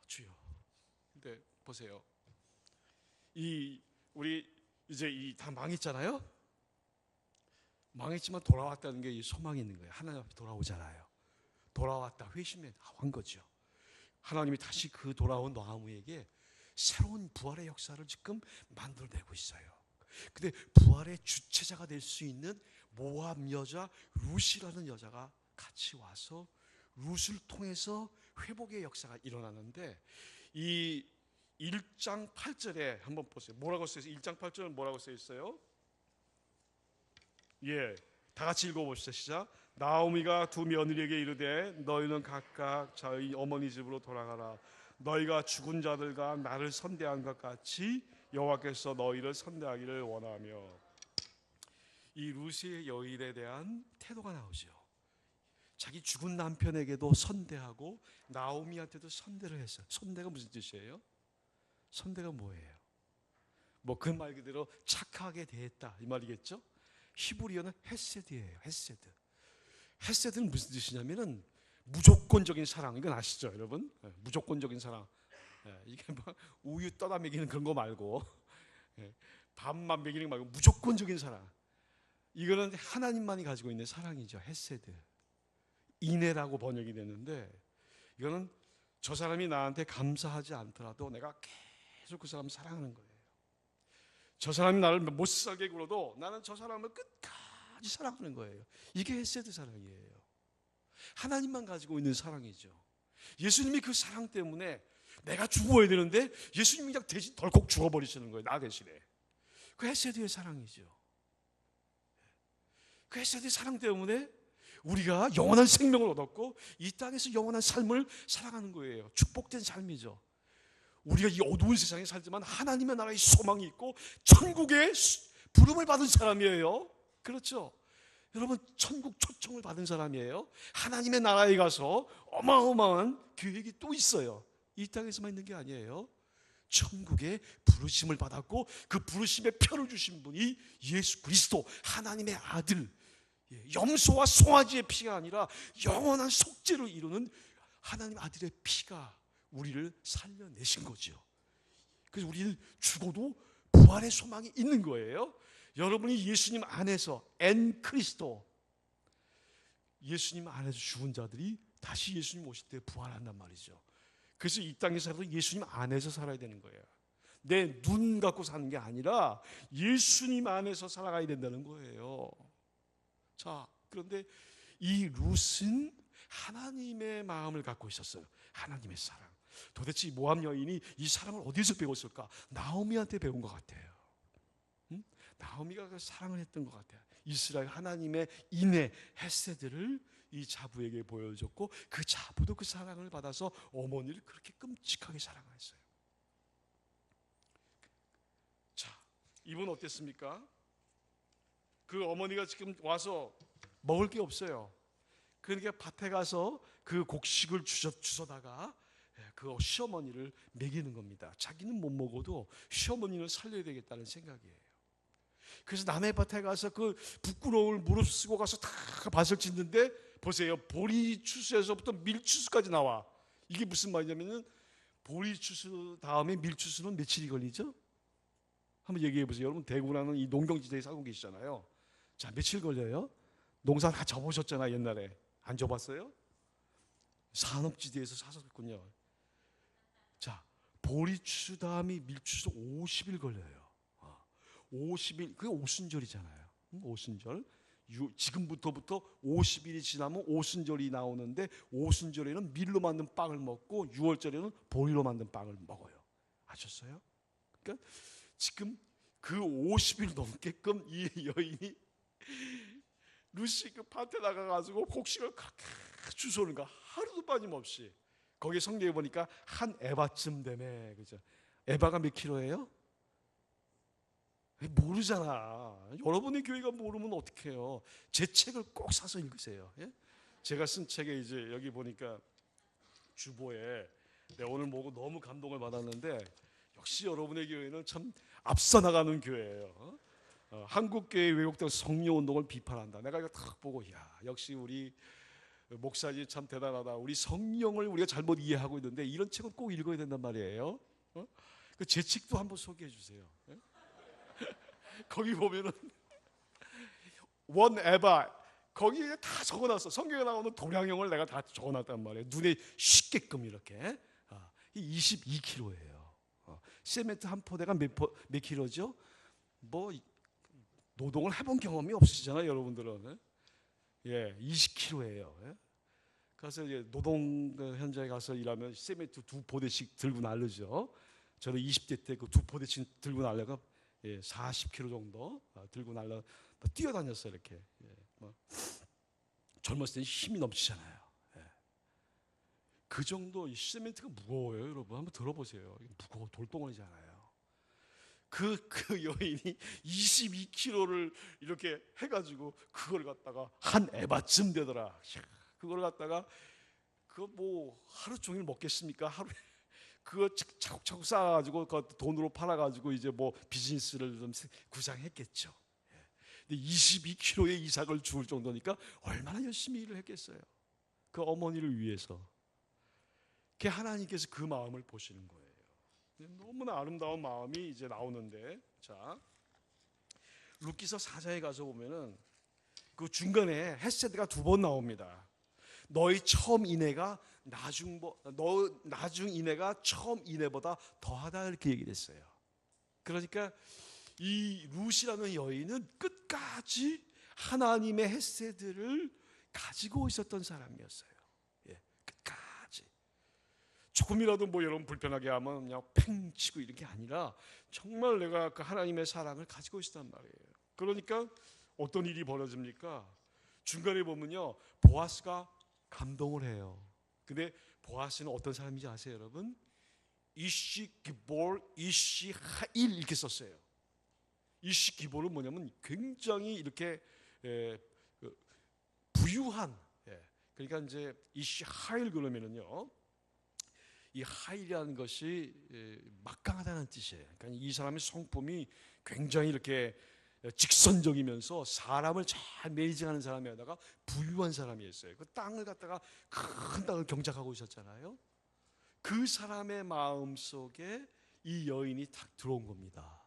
주여. 근데 보세요. 우리 이제 다 망했잖아요. 망했지만 돌아왔다는 게 소망이 있는 거예요. 하나님 앞에 돌아오잖아요. 돌아왔다 회심한 거죠. 하나님이 다시 그 돌아온 노아무에게 새로운 부활의 역사를 지금 만들어내고 있어요. 근데 부활의 주체자가 될 수 있는 모압 여자 룻이라는 여자가 같이 와서 룻을 통해서 회복의 역사가 일어나는데, 이 1장 8절에 한번 보세요. 뭐라고 써 있어요? 1장 8절은 뭐라고 써 있어요? 예, 다 같이 읽어봅시다. 시작. 나오미가 두 며느리에게 이르되 너희는 각각 저희 어머니 집으로 돌아가라. 너희가 죽은 자들과 나를 선대한 것 같이 여호와께서 너희를 선대하기를 원하며. 이 룻의 여인에 대한 태도가 나오죠. 자기 죽은 남편에게도 선대하고 나오미한테도 선대를 했어요. 선대가 무슨 뜻이에요? 선대가 뭐예요? 뭐 그 말 그대로 착하게 대했다 이 말이겠죠? 히브리어는 헤세드예요. 헤세드. 헤세드는 무슨 뜻이냐면은 무조건적인 사랑. 이건 아시죠, 여러분? 무조건적인 사랑. 이게 막 우유 떠다 먹이는 그런 거 말고, 밥만 먹이는 거 말고 무조건적인 사랑. 이거는 하나님만이 가지고 있는 사랑이죠. 헤세드. 인애라고 번역이 되는데, 이거는 저 사람이 나한테 감사하지 않더라도 내가 계속 그 사람을 사랑하는 거예요. 저 사람이 나를 못 살게 굴어도 나는 저 사람을 끝까지 사랑하는 거예요. 이게 헤세드 사랑이에요. 하나님만 가지고 있는 사랑이죠. 예수님이 그 사랑 때문에 내가 죽어야 되는데 예수님이 그냥 대신 덜컥 죽어버리시는 거예요. 나 대신에. 그 헤세드의 사랑이죠. 그 헤세드의 사랑 때문에 우리가 영원한 생명을 얻었고 이 땅에서 영원한 삶을 살아가는 거예요. 축복된 삶이죠. 우리가 이 어두운 세상에 살지만 하나님의 나라의 소망이 있고 천국의 부름을 받은 사람이에요. 그렇죠? 여러분, 천국 초청을 받은 사람이에요. 하나님의 나라에 가서 어마어마한 계획이 또 있어요. 이 땅에서만 있는 게 아니에요. 천국의 부르심을 받았고 그 부르심에 표를 주신 분이 예수 그리스도, 하나님의 아들, 염소와 송아지의 피가 아니라 영원한 속죄를 이루는 하나님 아들의 피가 우리를 살려내신 거죠. 그래서 우리는 죽어도 부활의 소망이 있는 거예요. 여러분이 예수님 안에서 엔 크리스도, 예수님 안에서 죽은 자들이 다시 예수님 오실 때 부활한단 말이죠. 그래서 이 땅에서 살아도 예수님 안에서 살아야 되는 거예요. 내 눈 갖고 사는 게 아니라 예수님 안에서 살아가야 된다는 거예요. 자, 그런데 이 룻은 하나님의 마음을 갖고 있었어요. 하나님의 사랑. 도대체 이 모압 여인이 이 사랑을 어디서 배웠을까? 나오미한테 배운 것 같아요. 나오미가 그 사랑을 했던 것 같아요. 이스라엘 하나님의 인애, 헤세드를 이 자부에게 보여줬고 그 자부도 그 사랑을 받아서 어머니를 그렇게 끔찍하게 사랑했어요. 자, 이분 어땠습니까? 그 어머니가 지금 와서 먹을 게 없어요. 그러니까 밭에 가서 그 곡식을 주워다가 그 시어머니를 먹이는 겁니다. 자기는 못 먹어도 시어머니를 살려야 되겠다는 생각이에요. 그래서 남의 밭에 가서 그 부끄러움을 무릅쓰고 가서 다 밭을 짓는데 보세요. 보리추수에서부터 밀추수까지 나와. 이게 무슨 말이냐면은 보리추수 다음에 밀추수는 며칠이 걸리죠? 한번 얘기해 보세요. 여러분 대구라는 이 농경지대에 살고 계시잖아요. 자, 며칠 걸려요? 농사 다 접으셨잖아요, 옛날에. 안 접었어요? 산업지대에서 사셨군요. 자, 보리추수 다음에 밀추수 50일 걸려요. 50일, 그게 오순절이잖아요. 오순절. 지금부터부터 50일이 지나면 오순절이 나오는데, 오순절에는 밀로 만든 빵을 먹고 6월절에는 보리로 만든 빵을 먹어요. 아셨어요? 그러니까 지금 그 50일 넘게끔 이 여인이 루시 그 밭에 나가가지고 곡식을 그렇게 주워오는 거 하루도 빠짐없이. 거기 성경에 보니까 한 에바쯤 되네, 그죠? 에바가 몇 킬로예요? 모르잖아. 여러분의 교회가 모르면 어떡해요? 제 책을 꼭 사서 읽으세요. 예? 제가 쓴 책에 이제 여기 보니까 주보에 내가 오늘 보고 너무 감동을 받았는데, 역시 여러분의 교회는 참 앞서 나가는 교회예요. 한국교회 왜곡된 성령운동을 비판한다. 내가 이거 딱 보고 야, 역시 우리 목사님 참 대단하다. 우리 성령을 우리가 잘못 이해하고 있는데 이런 책은 꼭 읽어야 된단 말이에요. 제 책도 한번 소개해 주세요. 거기 보면은 원 에바 거기에 다 적어놨어. 성경에 나오는 도량형을 내가 다 적어놨단 말이에요. 눈에 쉽게끔 이렇게. 22kg예요. 세멘트 한 포대가 몇 킬로죠? 뭐 노동을 해본 경험이 없으시잖아요, 여러분들은. 예, 20kg예요. 예? 가서 이제 노동 현장에 가서 일하면 세멘트 2포대씩 들고 날르죠. 저는 20대 때 그 2포대씩 들고 날려가 40kg 정도 들고 날라 뛰어다녔어요, 이렇게. 젊었을 때는 힘이 넘치잖아요. 그 정도 시멘트가 무거워요, 여러분. 한번 들어보세요. 무거워, 돌덩어리잖아요. 그 여인이 22kg를 이렇게 해가지고 그걸 갖다가 한 에바쯤 되더라. 그걸 갖다가 그거 뭐 하루 종일 먹겠습니까? 하루에 그거 차곡차곡 쌓아가지고 그 돈으로 팔아가지고 이제 뭐 비즈니스를 좀 구상했겠죠. 근데 22kg의 이삭을 주울 정도니까 얼마나 열심히 일을 했겠어요. 그 어머니를 위해서. 그 하나님께서 그 마음을 보시는 거예요. 너무나 아름다운 마음이 이제 나오는데, 자, 룻기서 4장에 가서 보면은 그 중간에 헤세드가 2번 나옵니다. 너희 처음 이내가 나중 이내가 처음 이내보다 더하다, 이렇게 얘기를 했어요. 그러니까 이 룻이라는 여인은 끝까지 하나님의 헤세드를 가지고 있었던 사람이었어요. 끝까지. 조금이라도 뭐 여러분 불편하게 하면 그냥 팽 치고 이런 게 아니라 정말 내가 그 하나님의 사랑을 가지고 있었단 말이에요. 그러니까 어떤 일이 벌어집니까? 중간에 보면요, 보아스가 감동을 해요. 근데 보아스는 어떤 사람인지 아세요, 여러분? 이시 기볼, 이시 하일 이렇게 썼어요. 이시 기볼은 뭐냐면 굉장히 이렇게 부유한. 그러니까 이제 이시 하일 그러면은요, 이 하일이라는 것이 막강하다는 뜻이에요. 그러니까 이 사람의 성품이 굉장히 이렇게 직선적이면서 사람을 잘 매니징하는 사람에다가 부유한 사람이었어요. 그 땅을 갖다가 큰 땅을 경작하고 있었잖아요. 그 사람의 마음 속에 이 여인이 탁 들어온 겁니다.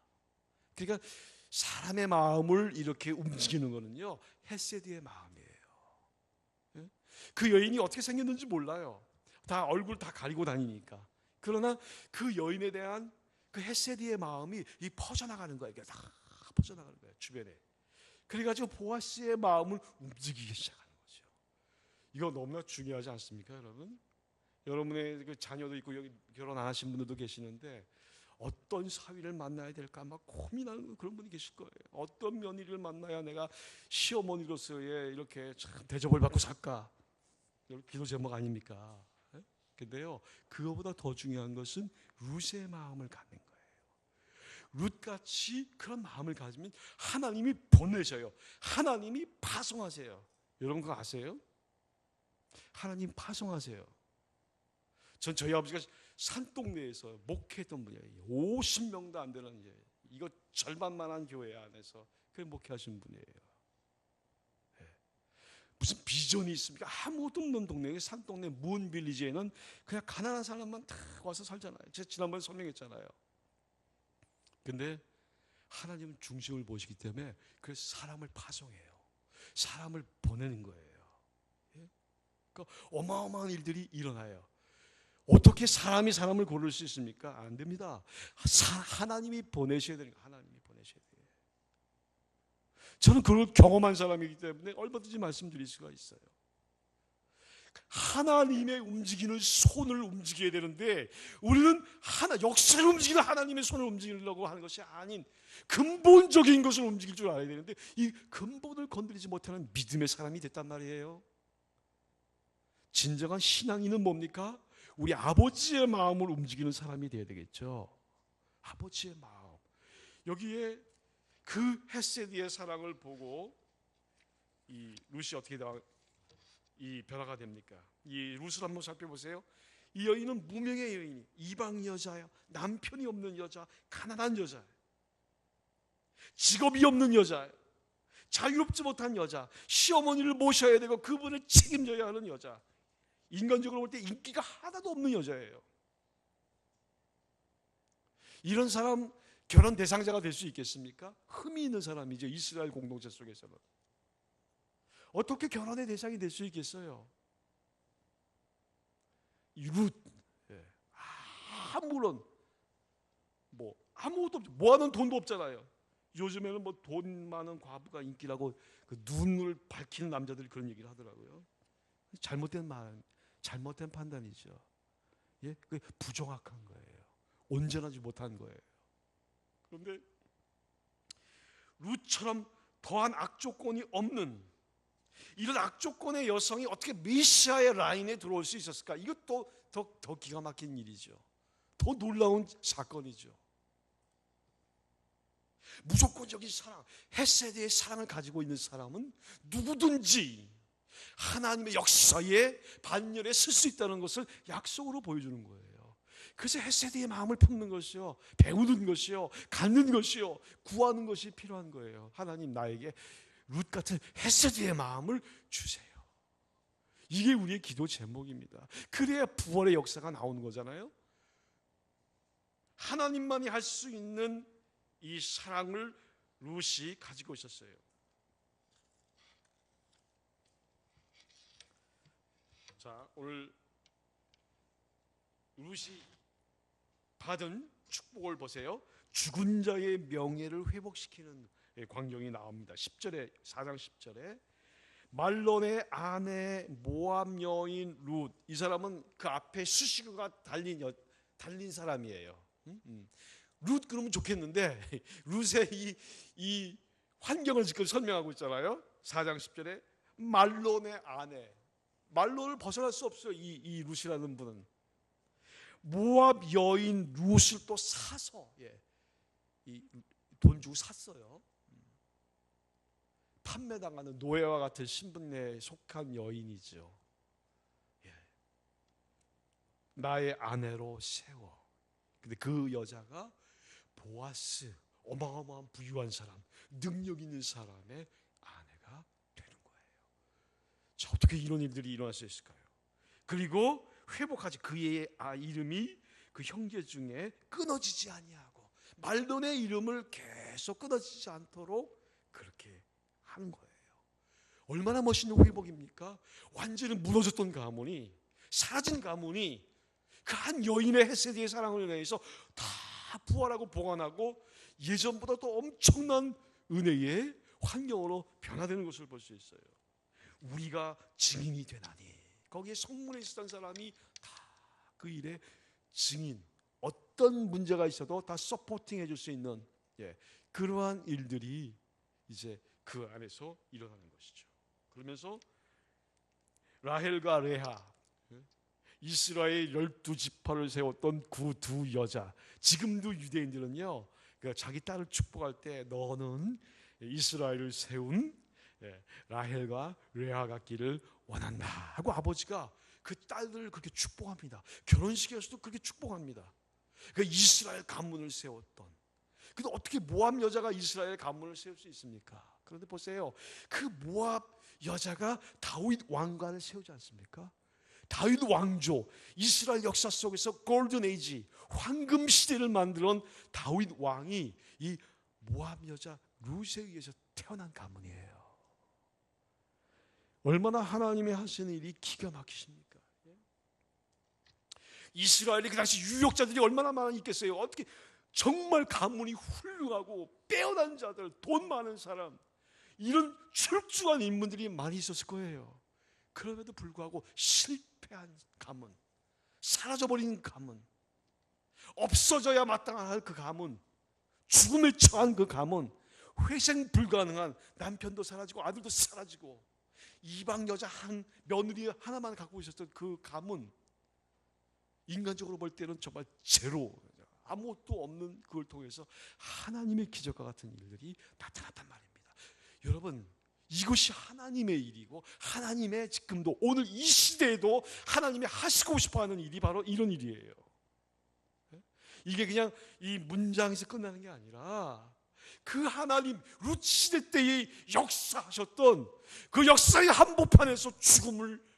그러니까 사람의 마음을 이렇게 움직이는 거는요, 헤세드의 마음이에요. 그 여인이 어떻게 생겼는지 몰라요. 다 얼굴 다 가리고 다니니까. 그러나 그 여인에 대한 그 헤세드의 마음이 이 퍼져나가는 거예요. 다 퍼져나가는 거예요, 주변에. 그래가지고 보아스의 마음을 움직이기 시작하는 거죠. 이거 너무나 중요하지 않습니까, 여러분? 여러분의 그 자녀도 있고 여기 결혼 안 하신 분들도 계시는데 어떤 사위를 만나야 될까 막 고민하는 그런 분이 계실 거예요. 어떤 며느리를 만나야 내가 시어머니로서의 이렇게 참 대접을 받고 살까? 기도 제목 아닙니까? 근데요, 그거보다 더 중요한 것은 룻의 마음을 갖는 거예요. 룻같이 그런 마음을 가지면 하나님이 보내셔요. 하나님이 파송하세요. 여러분 그거 아세요? 하나님 파송하세요. 전 저희 아버지가 산동네에서 목회했던 분이에요. 50명도 안 되는, 이거 절반만한 교회 안에서 그 목회하신 분이에요. 무슨 비전이 있습니까? 아무것도 없는 동네에, 산동네 문 빌리지에는 그냥 가난한 사람만 다 와서 살잖아요. 제가 지난번에 설명했잖아요. 근데 하나님은 중심을 보시기 때문에 그래서 사람을 파송해요. 사람을 보내는 거예요. 예? 그러니까 어마어마한 일들이 일어나요. 어떻게 사람이 사람을 고를 수 있습니까? 안 됩니다. 하나님이 보내셔야 되는 거예요. 하나님이 보내셔야 돼요. 저는 그걸 경험한 사람이기 때문에 얼마든지 말씀드릴 수가 있어요. 하나님의 움직이는 손을 움직여야 되는데 우리는 역사를 움직이는 하나님의 손을 움직이려고 하는 것이 아닌 근본적인 것을 움직일 줄 알아야 되는데 이 근본을 건드리지 못하는 믿음의 사람이 됐단 말이에요. 진정한 신앙인은 뭡니까? 우리 아버지의 마음을 움직이는 사람이 되어야 되겠죠. 아버지의 마음. 여기에 그 헤세디의 사랑을 보고 이 룻이 어떻게 이 변화가 됩니까? 이 룻을 한번 살펴보세요. 이 여인은 무명의 여인이, 이방 여자야, 남편이 없는 여자, 가난한 여자, 직업이 없는 여자, 자유롭지 못한 여자, 시어머니를 모셔야 되고 그분을 책임져야 하는 여자, 인간적으로 볼 때 인기가 하나도 없는 여자예요. 이런 사람 결혼 대상자가 될 수 있겠습니까? 흠이 있는 사람이죠. 이스라엘 공동체 속에서는. 어떻게 결혼의 대상이 될 수 있겠어요? 룻, 아무런 아무것도 없죠. 모아놓은 돈도 없잖아요. 요즘에는 돈 많은 과부가 인기라고 그 눈을 밝히는 남자들이 그런 얘기를 하더라고요. 잘못된 판단이죠. 예, 그게 부정확한 거예요. 온전하지 못한 거예요. 그런데 룻처럼 더한 악조건이 없는 이런 악조건의 여성이 어떻게 메시아의 라인에 들어올 수 있었을까? 이것도 더 기가 막힌 일이죠. 더 놀라운 사건이죠. 무조건적인 사랑, 헤세드의 사랑을 가지고 있는 사람은 누구든지 하나님의 역사에 반열에 설 수 있다는 것을 약속으로 보여주는 거예요. 그래서 헤세드의 마음을 품는 것이요, 배우는 것이요, 갖는 것이요, 구하는 것이 필요한 거예요. 하나님 나에게 룻 같은 헤세드의 마음을 주세요. 이게 우리의 기도 제목입니다. 그래야 부활의 역사가 나오는 거잖아요. 하나님만이 할 수 있는 이 사랑을 룻이 가지고 있었어요. 자, 오늘 룻이 받은 축복을 보세요. 죽은 자의 명예를 회복시키는 광경이 나옵니다. 10절에 4장 10절에 말론의 아내 모압 여인 룻, 이 사람은 그 앞에 수식어가 달린 사람이에요. 룻 그러면 좋겠는데 룻의 이 환경을 지금 설명하고 있잖아요. 4장 10절에 말론의 아내, 말론을 벗어날 수 없어요. 이 룻이라는 분은 모압 여인 룻을 또 사서 돈 주고 샀어요. 판매당하는 노예와 같은 신분에 속한 여인이죠. 나의 아내로 세워. 근데 그 여자가 보아스, 어마어마한 부유한 사람, 능력 있는 사람의 아내가 되는 거예요. 자, 어떻게 이런 일들이 일어날 수 있을까요? 그리고 회복하지, 그의 이름이 그 형제 중에 끊어지지 아니하고 말론의 이름을 계속 끊어지지 않도록 그렇게 하는 거예요. 얼마나 멋있는 회복입니까? 완전히 무너졌던 가문이, 사라진 가문이 그 한 여인의 헤세드의 사랑을 인해서 다 부활하고 봉환하고 예전보다 더 엄청난 은혜의 환경으로 변화되는 것을 볼 수 있어요. 우리가 증인이 되나니, 거기에 성문에 있었던 사람이 다 그 일에 증인, 어떤 문제가 있어도 다 서포팅 해줄 수 있는 그러한 일들이 이제 그 안에서 일어나는 것이죠. 그러면서 라헬과 레아, 이스라엘 12지파를 세웠던 그 두 여자, 지금도 유대인들은요 자기 딸을 축복할 때 너는 이스라엘을 세운 라헬과 레아 같기를 원한다 하고 아버지가 그 딸들을 그렇게 축복합니다. 결혼식에서도 그렇게 축복합니다. 그러니까 이스라엘 가문을 세웠던. 근데 어떻게 모압 여자가 이스라엘 가문을 세울 수 있습니까? 그런데 보세요. 그 모압 여자가 다윗 왕관을 세우지 않습니까? 다윗 왕조, 이스라엘 역사 속에서 골든 에이지, 황금 시대를 만들어온 다윗 왕이 이 모압 여자 룻에 의해서 태어난 가문이에요. 얼마나 하나님이 하시는 일이 기가 막히십니까? 이스라엘이 그 당시 유력자들이 얼마나 많이 있겠어요? 어떻게 정말 가문이 훌륭하고 빼어난 자들, 돈 많은 사람, 이런 출중한 인물들이 많이 있었을 거예요. 그럼에도 불구하고 실패한 가문, 사라져버린 가문, 없어져야 마땅할 그 가문, 죽음에 처한 그 가문, 회생 불가능한, 남편도 사라지고 아들도 사라지고 이방 여자 한 며느리 하나만 갖고 있었던 그 가문, 인간적으로 볼 때는 정말 제로, 아무것도 없는 그걸 통해서 하나님의 기적과 같은 일들이 나타났단 말입니다. 여러분, 이것이 하나님의 일이고 하나님의 지금도 오늘 이 시대에도 하나님이 하시고 싶어하는 일이 바로 이런 일이에요. 이게 그냥 이 문장에서 끝나는 게 아니라 그 하나님 룻 시대 때의 역사하셨던 그 역사의 한복판에서 죽음을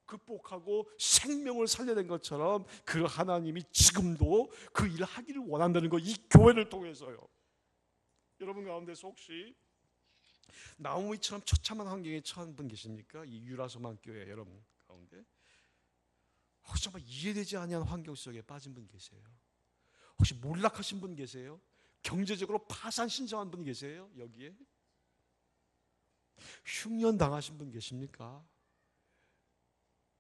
극복하고 생명을 살려낸 것처럼 그 하나님이 지금도 그 일을 하기를 원한다는 거, 이 교회를 통해서요. 여러분 가운데서 혹시 나오미처럼 처참한 환경에 처한 분 계십니까? 이 유라소만 교회 여러분 가운데 혹시 정말 이해되지 않는 환경 속에 빠진 분 계세요? 혹시 몰락하신 분 계세요? 경제적으로 파산 신청한 분 계세요? 여기에 흉년 당하신 분 계십니까?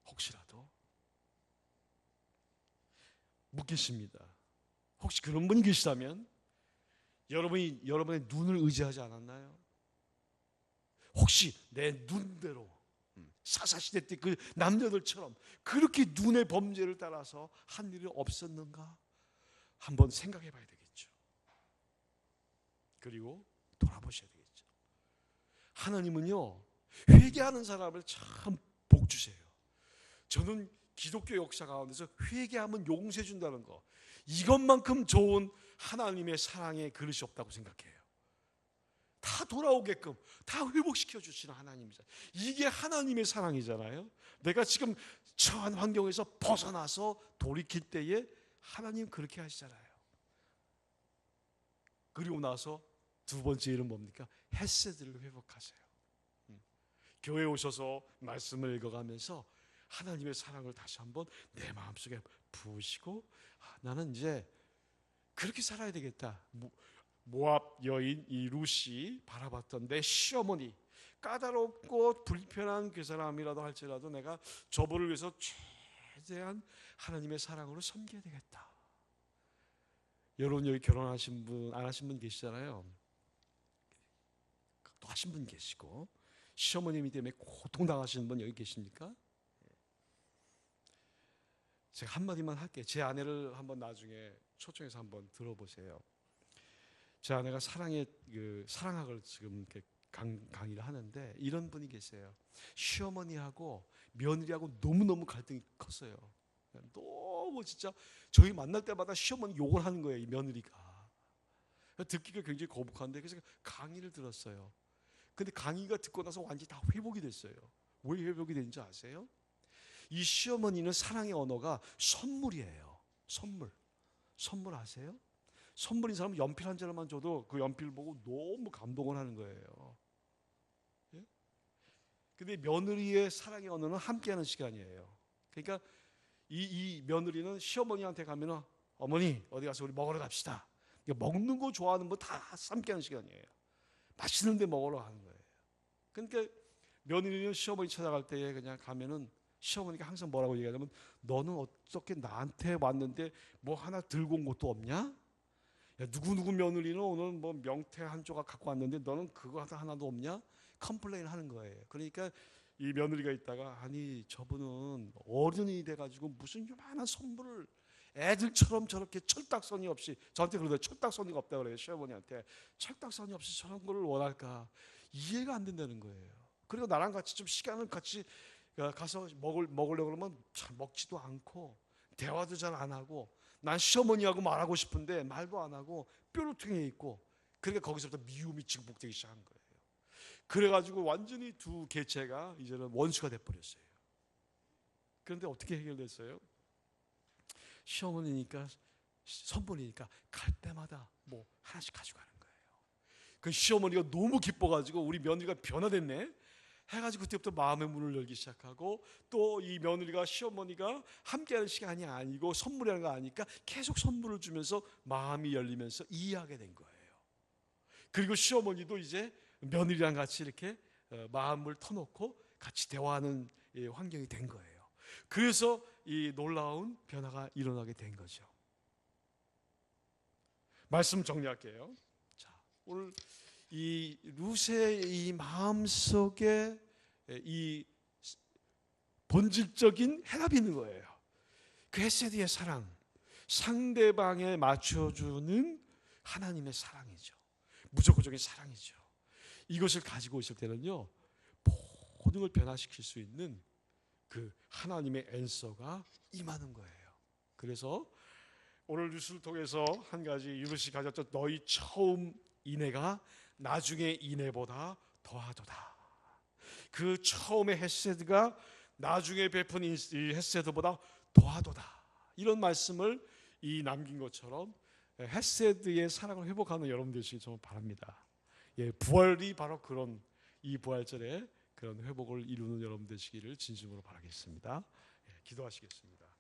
혹시라도 묻겠습니다. 혹시 그런 분이 계시다면 여러분이 여러분의 눈을 의지하지 않았나요? 혹시 내 눈대로 사사시대 때 그 남녀들처럼 그렇게 눈의 범죄를 따라서 한 일이 없었는가? 한번 생각해 봐야 되겠죠. 그리고 돌아보셔야 되겠죠. 하나님은요, 회개하는 사람을 참 복 주세요. 저는 기독교 역사 가운데서 회개하면 용서해 준다는 거, 이것만큼 좋은 하나님의 사랑의 그릇이 없다고 생각해요. 다 돌아오게끔 다 회복시켜 주시는 하나님이잖아요. 이게 하나님의 사랑이잖아요. 내가 지금 처한 환경에서 벗어나서 돌이킬 때에 하나님 그렇게 하시잖아요. 그리고 나서 두 번째 일은 뭡니까? 헤세드를 회복하세요. 교회에 오셔서 말씀을 읽어가면서 하나님의 사랑을 다시 한번 내 마음속에 부으시고, 나는 이제 그렇게 살아야 되겠다. 모압 여인 이 룻이 바라봤던 내 시어머니, 까다롭고 불편한 그 사람이라도 할지라도 내가 저분을 위해서 최대한 하나님의 사랑으로 섬겨야 되겠다. 여러분 여기 결혼하신 분, 안 하신 분 계시잖아요. 또 하신 분 계시고, 시어머님이 때문에 고통당하시는 분 여기 계십니까? 제가 한마디만 할게요. 제 아내를 한번 나중에 초청해서 한번 들어보세요. 제 아내가 사랑학을 지금 강의를 하는데 이런 분이 계세요. 시어머니하고 며느리하고 너무너무 갈등이 컸어요. 너무 진짜 저희 만날 때마다 시어머니 욕을 하는 거예요, 이 며느리가. 듣기가 굉장히 거북한데, 그래서 강의를 들었어요. 근데 강의가 듣고 나서 완전히 다 회복이 됐어요. 왜 회복이 된지 아세요? 이 시어머니는 사랑의 언어가 선물이에요. 선물 아세요? 선물인 사람은 연필 한 장만 줘도 그 연필 보고 너무 감동을 하는 거예요. 예? 근데 며느리의 사랑의 언어는 함께하는 시간이에요. 그러니까 이 며느리는 시어머니한테 가면은 어머니 어디 가서 우리 먹으러 갑시다. 먹는 거 좋아하는 분 다 함께하는 시간이에요. 맛있는 데 먹으러 가는 거예요. 그러니까 며느리는 시어머니 찾아갈 때에 그냥 가면은 시어머니가 항상 뭐라고 얘기하냐면, 너는 어떻게 나한테 왔는데 뭐 하나 들고 온 것도 없냐? 야, 누구 며느리는 오늘 뭐 명태 한 조각 갖고 왔는데 너는 그거 하나도 없냐? 컴플레인 하는 거예요. 그러니까 이 며느리가 있다가, 아니 저분은 어른이 돼가지고 무슨 요만한 선물을 애들처럼 저렇게 철딱서니 없이, 저한테 그러더라고요. 철딱서니가 없다고 그래요. 시어머니한테 철딱서니 없이 저런 걸 원할까? 이해가 안 된다는 거예요. 그리고 나랑 같이 좀 시간을 같이 가서 먹으려고 그러면 잘 먹지도 않고 대화도 잘 안 하고, 난 시어머니하고 말하고 싶은데 말도 안 하고 뾰루퉁해 있고, 그러니까 거기서부터 미움이 증폭되기 시작한 거예요. 그래가지고 완전히 두 개체가 이제는 원수가 돼버렸어요. 그런데 어떻게 해결됐어요? 시어머니니까 선본이니까 갈 때마다 뭐 하나씩 가져가는 거예요. 그 시어머니가 너무 기뻐가지고 우리 며느리가 변화됐네 해가지고 그때부터 마음의 문을 열기 시작하고, 또 이 며느리가 시어머니가 함께하는 시간이 아니고 선물이라는 거 아니까 계속 선물을 주면서 마음이 열리면서 이해하게 된 거예요. 그리고 시어머니도 이제 며느리랑 같이 이렇게 마음을 터놓고 같이 대화하는 환경이 된 거예요. 그래서 이 놀라운 변화가 일어나게 된 거죠. 말씀 정리할게요. 자, 오늘 이 룻의 이 마음속에 이 본질적인 해답이 있는 거예요. 그 헤세드의 사랑, 상대방에 맞춰주는 하나님의 사랑이죠. 무조건적인 사랑이죠. 이것을 가지고 있을 때는요, 모든 걸 변화시킬 수 있는 그 하나님의 앤서가 임하는 거예요. 그래서 오늘 뉴스를 통해서 한 가지 룻이 가졌던 너희 처음 인애가 나중에 인애보다 더하도다. 그 처음의 헤세드가 나중에 베푼 이 헤세드보다 더하도다. 이런 말씀을 이 남긴 것처럼 헤세드의 사랑을 회복하는 여러분 되시길 정말 바랍니다. 예, 부활이 바로 그런 이 부활절에 그런 회복을 이루는 여러분 되시기를 진심으로 바라겠습니다. 예, 기도하시겠습니다.